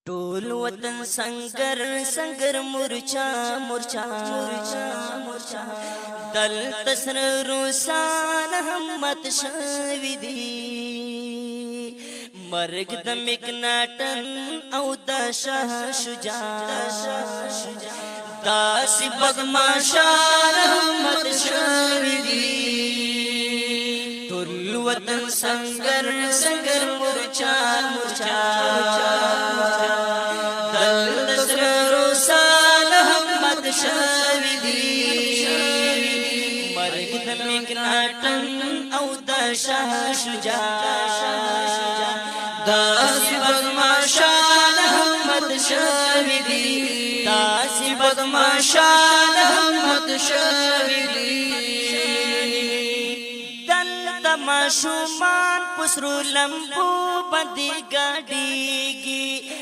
ټول وطن سنگر سنگر مورچا مورچا مورچا مورچا دل تسر روسان همت شوی دی مرگ د مکناټن او د شاه شجاع داسی بدمعشان همت شوی دی ټول وطن سنگر سنگر مورچا مورچا شوی دی مرگ د مکناټن او د شاه شجاع داسی بدمعشان همت شوی دی داسی بدمعشان همت شوی دی دلته ماشومان پسرو لمبو باندې ګاډیږي